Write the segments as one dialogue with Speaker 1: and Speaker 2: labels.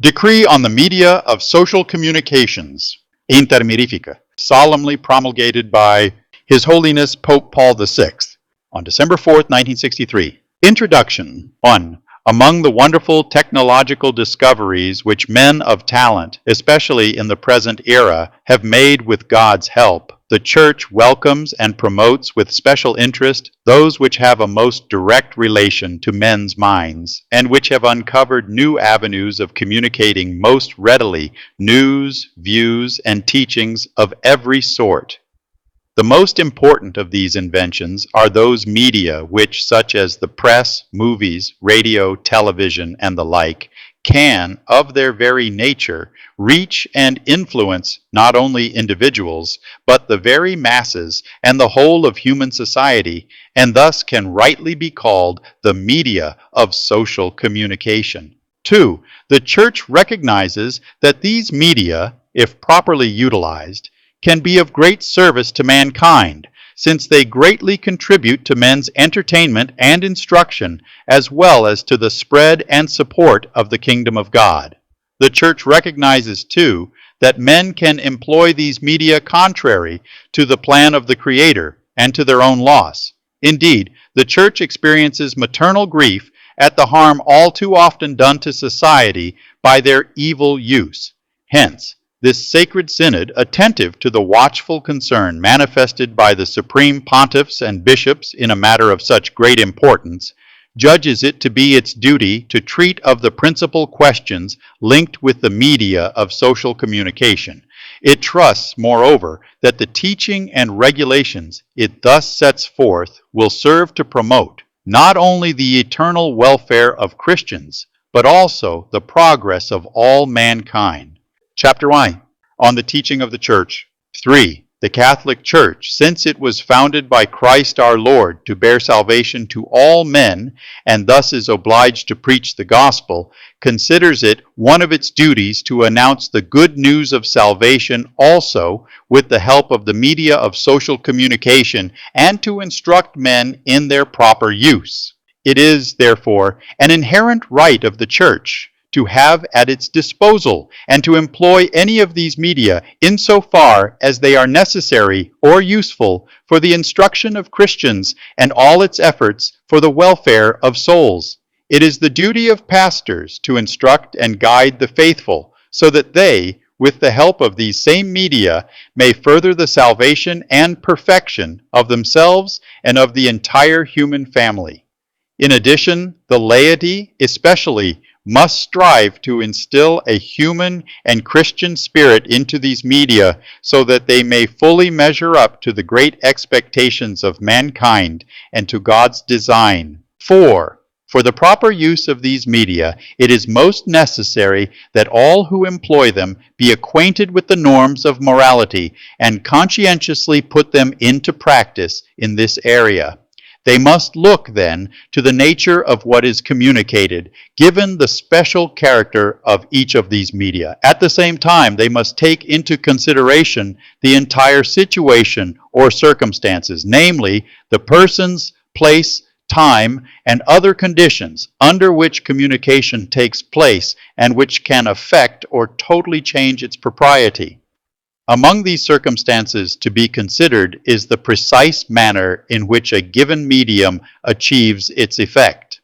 Speaker 1: Decree on the Media of Social Communications, Inter Mirifica, solemnly promulgated by His Holiness Pope Paul VI on December 4th, 1963. Introduction. 1. Among the wonderful technological discoveries which men of talent, especially in the present era, have made with God's help, the Church welcomes and promotes with special interest those which have a most direct relation to men's minds, and which have uncovered new avenues of communicating most readily news, views, and teachings of every sort. The most important of these inventions are those media which, such as the press, movies, radio, television, and the like, can, of their very nature, reach and influence not only individuals, but the very masses and the whole of human society, and thus can rightly be called the media of social communication. 2. The Church recognizes that these media, if properly utilized, can be of great service to mankind, since they greatly contribute to men's entertainment and instruction, as well as to the spread and support of the kingdom of God. The Church recognizes, too, that men can employ these media contrary to the plan of the Creator and to their own loss. Indeed, the Church experiences maternal grief at the harm all too often done to society by their evil use. Hence, this sacred synod, attentive to the watchful concern manifested by the supreme pontiffs and bishops in a matter of such great importance, judges it to be its duty to treat of the principal questions linked with the media of social communication. It trusts, moreover, that the teaching and regulations it thus sets forth will serve to promote not only the eternal welfare of Christians, but also the progress of all mankind. Chapter 1. On the teaching of the Church. 3. The Catholic Church, since it was founded by Christ our Lord to bear salvation to all men, and thus is obliged to preach the gospel, considers it one of its duties to announce the good news of salvation also with the help of the media of social communication, and to instruct men in their proper use. It is, therefore, an inherent right of the Church to have at its disposal and to employ any of these media insofar as they are necessary or useful for the instruction of Christians and all its efforts for the welfare of souls. It is the duty of pastors to instruct and guide the faithful so that they, with the help of these same media, may further the salvation and perfection of themselves and of the entire human family. In addition, the laity especially must strive to instill a human and Christian spirit into these media so that they may fully measure up to the great expectations of mankind and to God's design. 4. For the proper use of these media, it is most necessary that all who employ them be acquainted with the norms of morality and conscientiously put them into practice in this area. They must look, then, to the nature of what is communicated, given the special character of each of these media. At the same time, they must take into consideration the entire situation or circumstances, namely, the persons, place, time, and other conditions under which communication takes place and which can affect or totally change its propriety. Among these circumstances to be considered is the precise manner in which a given medium achieves its effect.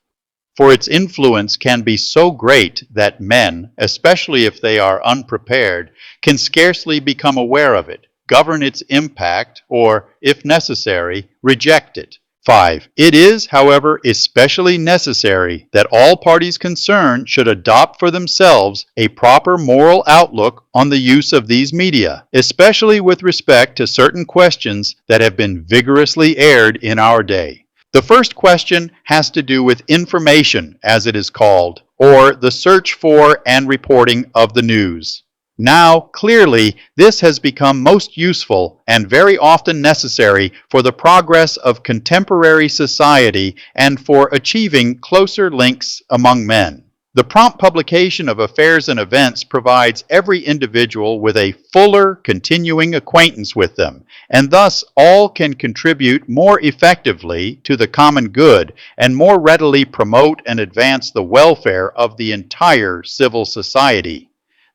Speaker 1: For its influence can be so great that men, especially if they are unprepared, can scarcely become aware of it, govern its impact, or, if necessary, reject it. 5. It is, however, especially necessary that all parties concerned should adopt for themselves a proper moral outlook on the use of these media, especially with respect to certain questions that have been vigorously aired in our day. The first question has to do with information, as it is called, or the search for and reporting of the news. Now, clearly, this has become most useful and very often necessary for the progress of contemporary society and for achieving closer links among men. The prompt publication of affairs and events provides every individual with a fuller continuing acquaintance with them, and thus all can contribute more effectively to the common good and more readily promote and advance the welfare of the entire civil society.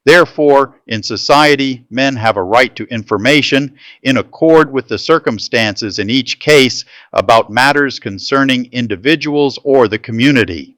Speaker 1: Therefore, in society, men have a right to information in accord with the circumstances in each case about matters concerning individuals or the community.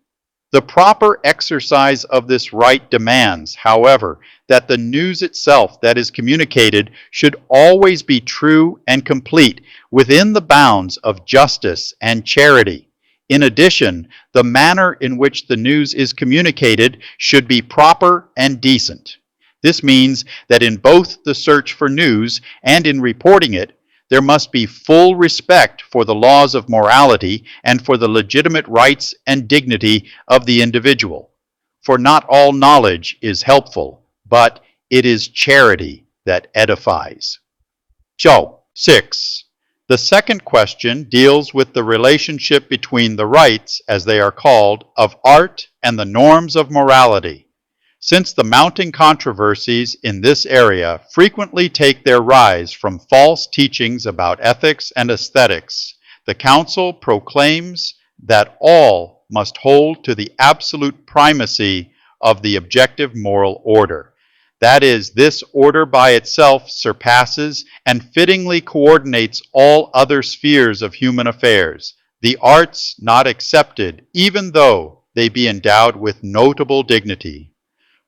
Speaker 1: The proper exercise of this right demands, however, that the news itself that is communicated should always be true and complete within the bounds of justice and charity. In addition, the manner in which the news is communicated should be proper and decent. This means that in both the search for news and in reporting it, there must be full respect for the laws of morality and for the legitimate rights and dignity of the individual. For not all knowledge is helpful, but it is charity that edifies. 6. The second question deals with the relationship between the rights, as they are called, of art and the norms of morality. Since the mounting controversies in this area frequently take their rise from false teachings about ethics and aesthetics, the Council proclaims that all must hold to the absolute primacy of the objective moral order. That is, this order by itself surpasses and fittingly coordinates all other spheres of human affairs, the arts not excepted, even though they be endowed with notable dignity.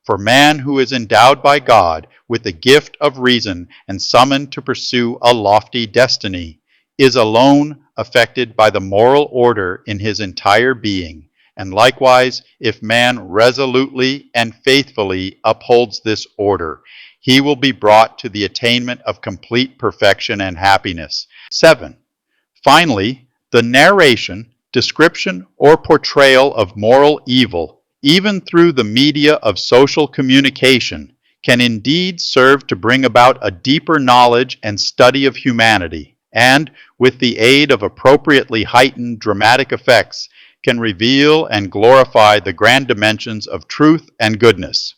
Speaker 1: For man who is endowed by God with the gift of reason and summoned to pursue a lofty destiny is alone affected by the moral order in his entire being, and likewise, if man resolutely and faithfully upholds this order, he will be brought to the attainment of complete perfection and happiness. 7. Finally, the narration, description, or portrayal of moral evil, even through the media of social communication, can indeed serve to bring about a deeper knowledge and study of humanity, and, with the aid of appropriately heightened dramatic effects, can reveal and glorify the grand dimensions of truth and goodness.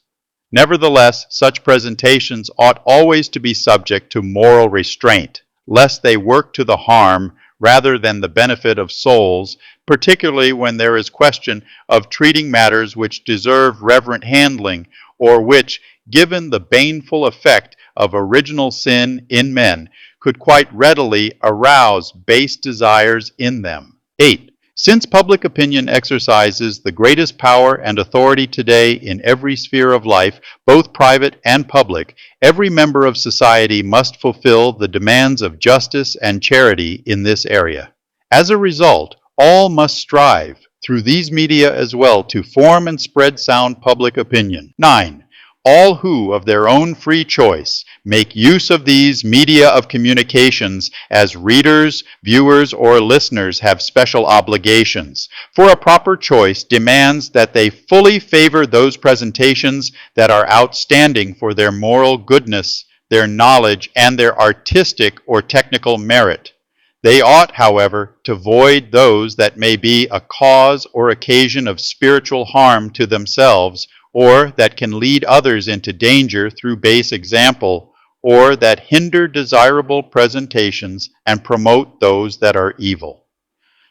Speaker 1: Nevertheless, such presentations ought always to be subject to moral restraint, lest they work to the harm rather than the benefit of souls, particularly when there is question of treating matters which deserve reverent handling, or which, given the baneful effect of original sin in men, could quite readily arouse base desires in them. 8. Since public opinion exercises the greatest power and authority today in every sphere of life, both private and public, every member of society must fulfill the demands of justice and charity in this area. As a result, all must strive, through these media as well, to form and spread sound public opinion. 9. All who, of their own free choice, make use of these media of communications as readers, viewers, or listeners have special obligations, for a proper choice demands that they fully favor those presentations that are outstanding for their moral goodness, their knowledge, and their artistic or technical merit. They ought, however, to void those that may be a cause or occasion of spiritual harm to themselves, or that can lead others into danger through base example, or that hinder desirable presentations and promote those that are evil.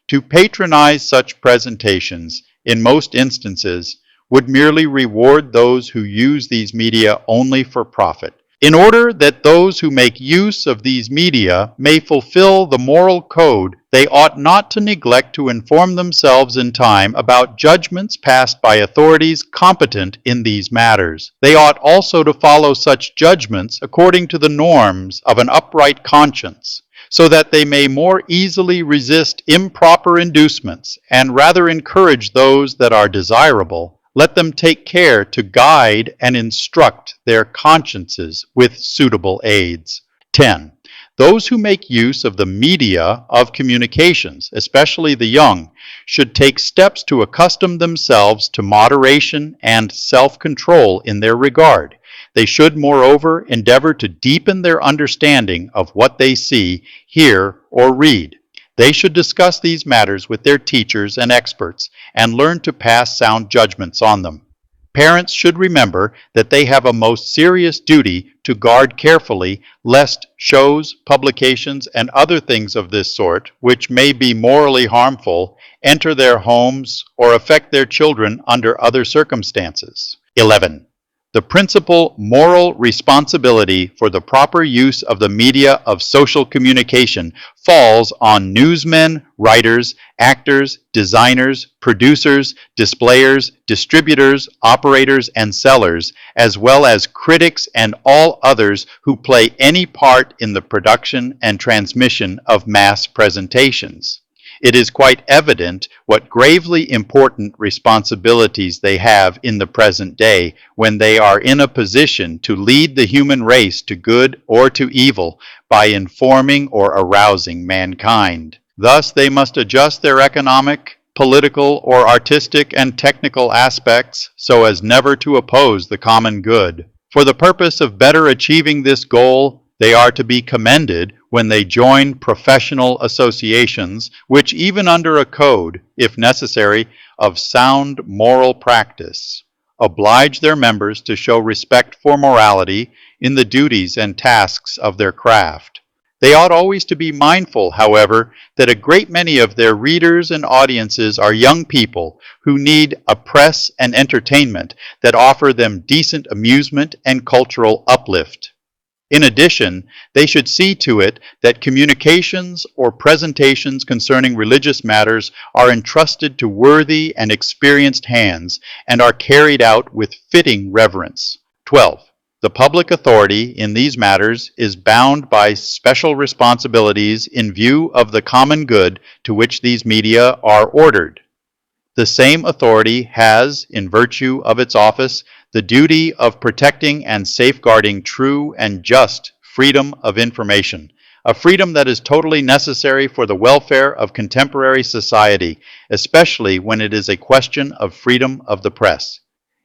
Speaker 1: To patronize such presentations, in most instances, would merely reward those who use these media only for profit. In order that those who make use of these media may fulfill the moral code, they ought not to neglect to inform themselves in time about judgments passed by authorities competent in these matters. They ought also to follow such judgments according to the norms of an upright conscience, so that they may more easily resist improper inducements and rather encourage those that are desirable. Let them take care to guide and instruct their consciences with suitable aids. 10. Those who make use of the media of communications, especially the young, should take steps to accustom themselves to moderation and self-control in their regard. They should, moreover, endeavor to deepen their understanding of what they see, hear, or read. They should discuss these matters with their teachers and experts and learn to pass sound judgments on them. Parents should remember that they have a most serious duty to guard carefully lest shows, publications, and other things of this sort, which may be morally harmful, enter their homes or affect their children under other circumstances. 11. The principal moral responsibility for the proper use of the media of social communication falls on newsmen, writers, actors, designers, producers, displayers, distributors, operators, and sellers, as well as critics and all others who play any part in the production and transmission of mass presentations. It is quite evident what gravely important responsibilities they have in the present day when they are in a position to lead the human race to good or to evil by informing or arousing mankind. Thus, they must adjust their economic, political, or artistic and technical aspects so as never to oppose the common good. For the purpose of better achieving this goal, they are to be commended when they join professional associations, which even under a code, if necessary, of sound moral practice, oblige their members to show respect for morality in the duties and tasks of their craft. They ought always to be mindful, however, that a great many of their readers and audiences are young people who need a press and entertainment that offer them decent amusement and cultural uplift. In addition, they should see to it that communications or presentations concerning religious matters are entrusted to worthy and experienced hands and are carried out with fitting reverence. 12. The public authority in these matters is bound by special responsibilities in view of the common good to which these media are ordered. The same authority has, in virtue of its office, the duty of protecting and safeguarding true and just freedom of information, a freedom that is totally necessary for the welfare of contemporary society, especially when it is a question of freedom of the press.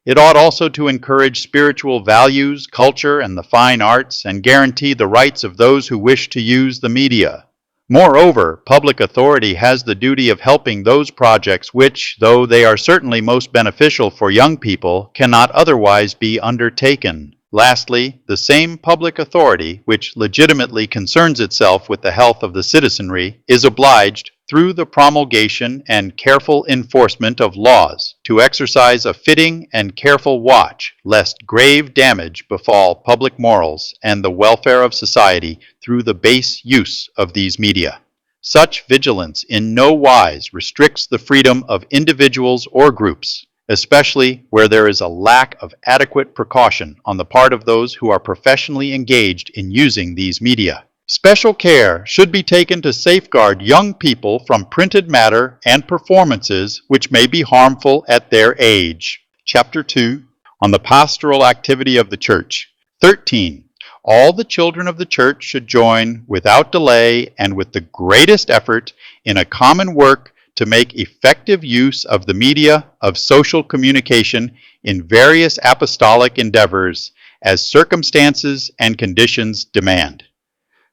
Speaker 1: It ought also to encourage spiritual values, culture, and the fine arts, and guarantee the rights of those who wish to use the media. Moreover, public authority has the duty of helping those projects which, though they are certainly most beneficial for young people, cannot otherwise be undertaken. Lastly, the same public authority, which legitimately concerns itself with the health of the citizenry, is obliged, through the promulgation and careful enforcement of laws, to exercise a fitting and careful watch, lest grave damage befall public morals and the welfare of society through the base use of these media. Such vigilance in no wise restricts the freedom of individuals or groups, especially where there is a lack of adequate precaution on the part of those who are professionally engaged in using these media. Special care should be taken to safeguard young people from printed matter and performances which may be harmful at their age. Chapter 2, on the pastoral activity of the Church. 13. All the children of the Church should join without delay and with the greatest effort in a common work to make effective use of the media of social communication in various apostolic endeavors as circumstances and conditions demand.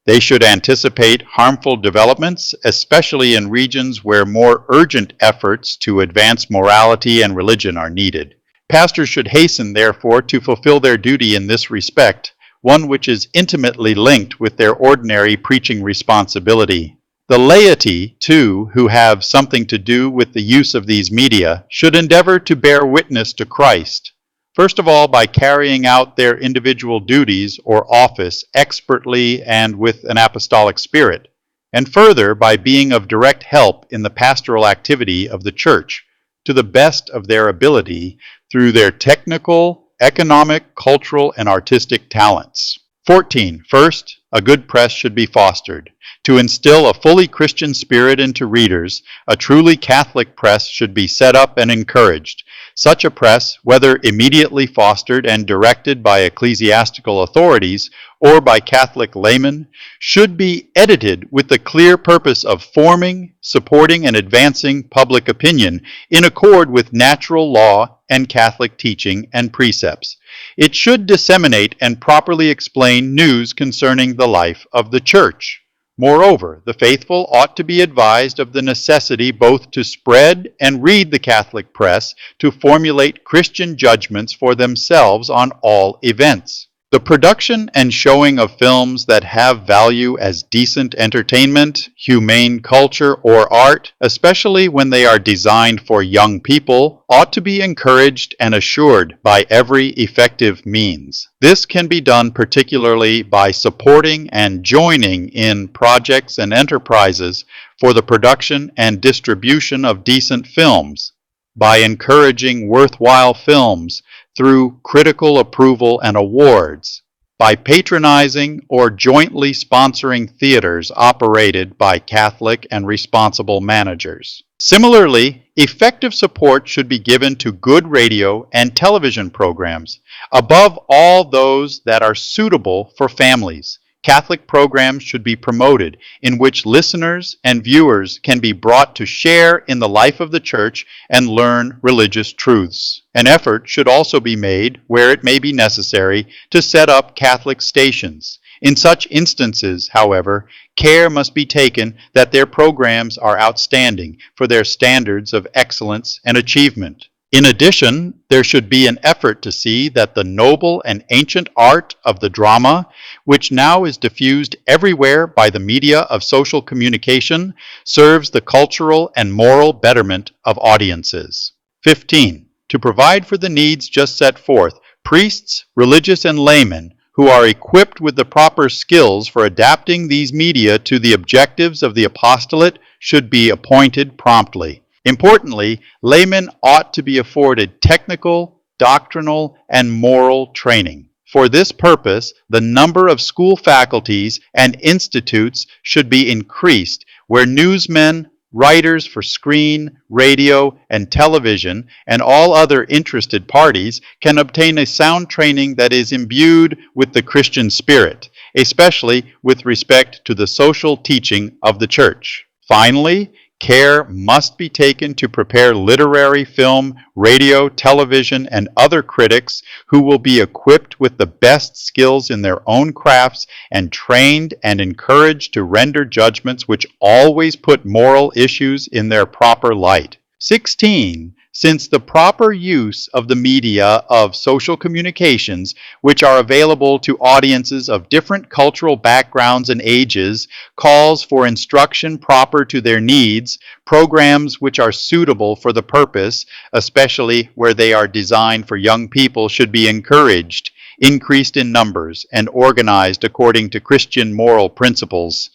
Speaker 1: They should anticipate harmful developments, especially in regions where more urgent efforts to advance morality and religion are needed. Pastors should hasten, therefore, to fulfill their duty in this respect, one which is intimately linked with their ordinary preaching responsibility. The laity, too, who have something to do with the use of these media, should endeavor to bear witness to Christ, first of all by carrying out their individual duties or office expertly and with an apostolic spirit, and further by being of direct help in the pastoral activity of the Church to the best of their ability through their technical, economic, cultural, and artistic talents. 14. First, a good press should be fostered. To instill a fully Christian spirit into readers, a truly Catholic press should be set up and encouraged. Such a press, whether immediately fostered and directed by ecclesiastical authorities or by Catholic laymen, should be edited with the clear purpose of forming, supporting, and advancing public opinion in accord with natural law and Catholic teaching and precepts. It should disseminate and properly explain news concerning the life of the Church. Moreover, the faithful ought to be advised of the necessity both to spread and read the Catholic press to formulate Christian judgments for themselves on all events. The production and showing of films that have value as decent entertainment, humane culture, or art, especially when they are designed for young people, ought to be encouraged and assured by every effective means. This can be done particularly by supporting and joining in projects and enterprises for the production and distribution of decent films, by encouraging worthwhile films through critical approval and awards, by patronizing or jointly sponsoring theaters operated by Catholic and responsible managers. Similarly, effective support should be given to good radio and television programs, above all those that are suitable for families. Catholic programs should be promoted in which listeners and viewers can be brought to share in the life of the Church and learn religious truths. An effort should also be made, where it may be necessary, to set up Catholic stations. In such instances, however, care must be taken that their programs are outstanding for their standards of excellence and achievement. In addition, there should be an effort to see that the noble and ancient art of the drama, which now is diffused everywhere by the media of social communication, serves the cultural and moral betterment of audiences. 15. To provide for the needs just set forth, priests, religious, and laymen who are equipped with the proper skills for adapting these media to the objectives of the apostolate should be appointed promptly. Importantly, laymen ought to be afforded technical, doctrinal, and moral training. For this purpose, the number of school faculties and institutes should be increased, where newsmen, writers for screen, radio, and television, and all other interested parties can obtain a sound training that is imbued with the Christian spirit, especially with respect to the social teaching of the Church. Finally, care must be taken to prepare literary, film, radio, television, and other critics who will be equipped with the best skills in their own crafts and trained and encouraged to render judgments which always put moral issues in their proper light. 16. Since the proper use of the media of social communications, which are available to audiences of different cultural backgrounds and ages, calls for instruction proper to their needs, programs which are suitable for the purpose, especially where they are designed for young people, should be encouraged, increased in numbers, and organized according to Christian moral principles.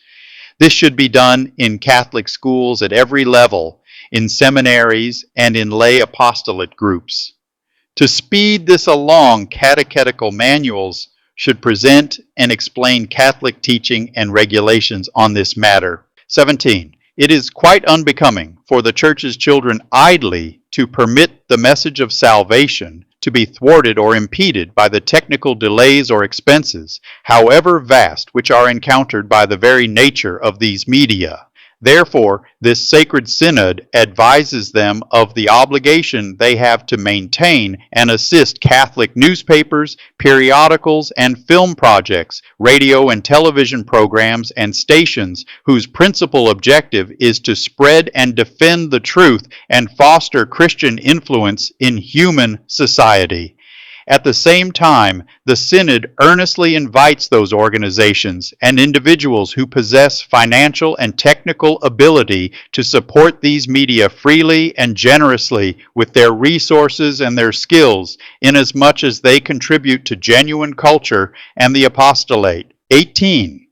Speaker 1: This should be done in Catholic schools at every level, in seminaries, and in lay apostolate groups. To speed this along, catechetical manuals should present and explain Catholic teaching and regulations on this matter. 17. It is quite unbecoming for the Church's children idly to permit the message of salvation to be thwarted or impeded by the technical delays or expenses, however vast, which are encountered by the very nature of these media. Therefore, this sacred synod advises them of the obligation they have to maintain and assist Catholic newspapers, periodicals, and film projects, radio and television programs, and stations whose principal objective is to spread and defend the truth and foster Christian influence in human society. At the same time, the Synod earnestly invites those organizations and individuals who possess financial and technical ability to support these media freely and generously with their resources and their skills, inasmuch as they contribute to genuine culture and the apostolate. 18.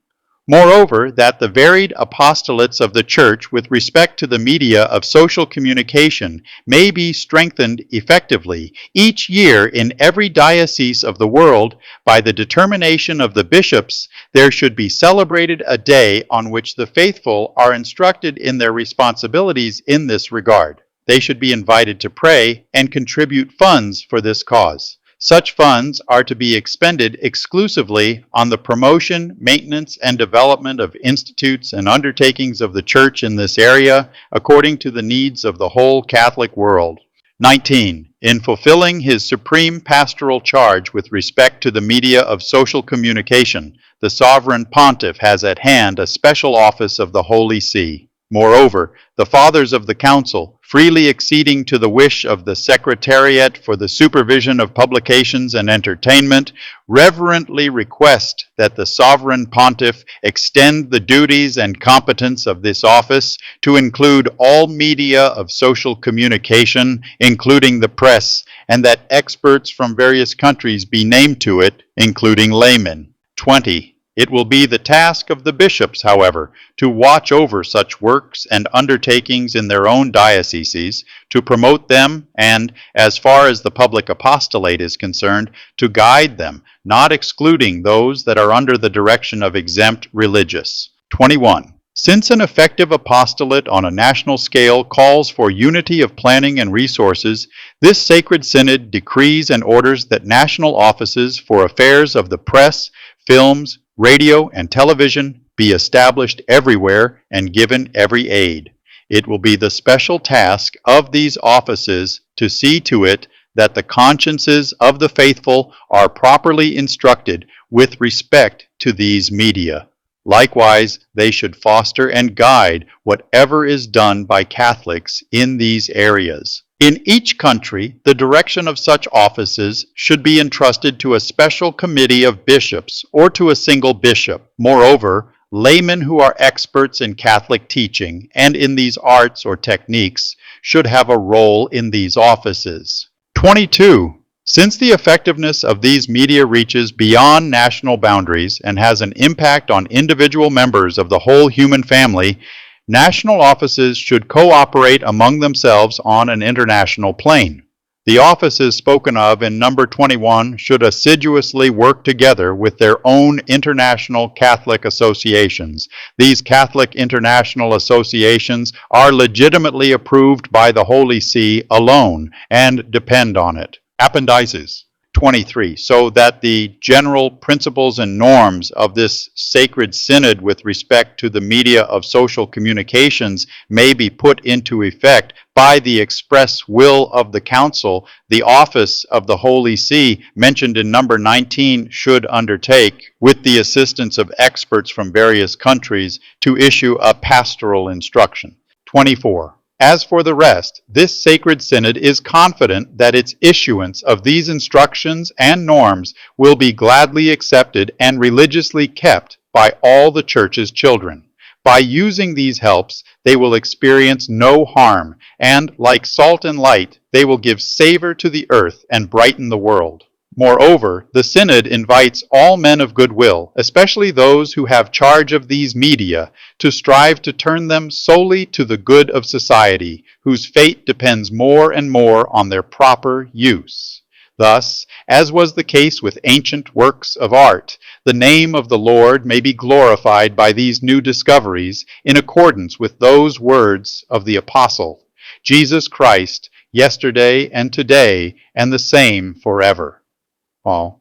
Speaker 1: Moreover, that the varied apostolates of the Church with respect to the media of social communication may be strengthened effectively each year in every diocese of the world by the determination of the bishops, there should be celebrated a day on which the faithful are instructed in their responsibilities in this regard. They should be invited to pray and contribute funds for this cause. Such funds are to be expended exclusively on the promotion, maintenance, and development of institutes and undertakings of the Church in this area, according to the needs of the whole Catholic world. 19. In fulfilling his supreme pastoral charge with respect to the media of social communication, the Sovereign Pontiff has at hand a special office of the Holy See. Moreover, the Fathers of the Council, freely acceding to the wish of the Secretariat for the Supervision of Publications and Entertainment, reverently request that the Sovereign Pontiff extend the duties and competence of this office to include all media of social communication, including the press, and that experts from various countries be named to it, including laymen. 20. It will be the task of the bishops, however, to watch over such works and undertakings in their own dioceses, to promote them, and, as far as the public apostolate is concerned, to guide them, not excluding those that are under the direction of exempt religious. 21. Since an effective apostolate on a national scale calls for unity of planning and resources, this Sacred Synod decrees and orders that national offices for affairs of the press, films, radio, and television be established everywhere and given every aid. It will be the special task of these offices to see to it that the consciences of the faithful are properly instructed with respect to these media. Likewise, they should foster and guide whatever is done by Catholics in these areas. In each country, the direction of such offices should be entrusted to a special committee of bishops or to a single bishop. Moreover, laymen who are experts in Catholic teaching and in these arts or techniques should have a role in these offices. 22. Since the effectiveness of these media reaches beyond national boundaries and has an impact on individual members of the whole human family, national offices should cooperate among themselves on an international plane. The offices spoken of in number 21 should assiduously work together with their own international Catholic associations. These Catholic international associations are legitimately approved by the Holy See alone and depend on it. Appendices. 23. So that the general principles and norms of this sacred synod with respect to the media of social communications may be put into effect by the express will of the Council, the office of the Holy See mentioned in number 19 should undertake, with the assistance of experts from various countries, to issue a pastoral instruction. 24. As for the rest, this sacred synod is confident that its issuance of these instructions and norms will be gladly accepted and religiously kept by all the Church's children. By using these helps, they will experience no harm, and, like salt and light, they will give savor to the earth and brighten the world. Moreover, the Synod invites all men of goodwill, especially those who have charge of these media, to strive to turn them solely to the good of society, whose fate depends more and more on their proper use. Thus, as was the case with ancient works of art, the name of the Lord may be glorified by these new discoveries in accordance with those words of the Apostle, Jesus Christ, yesterday and today, and the same forever. Paul.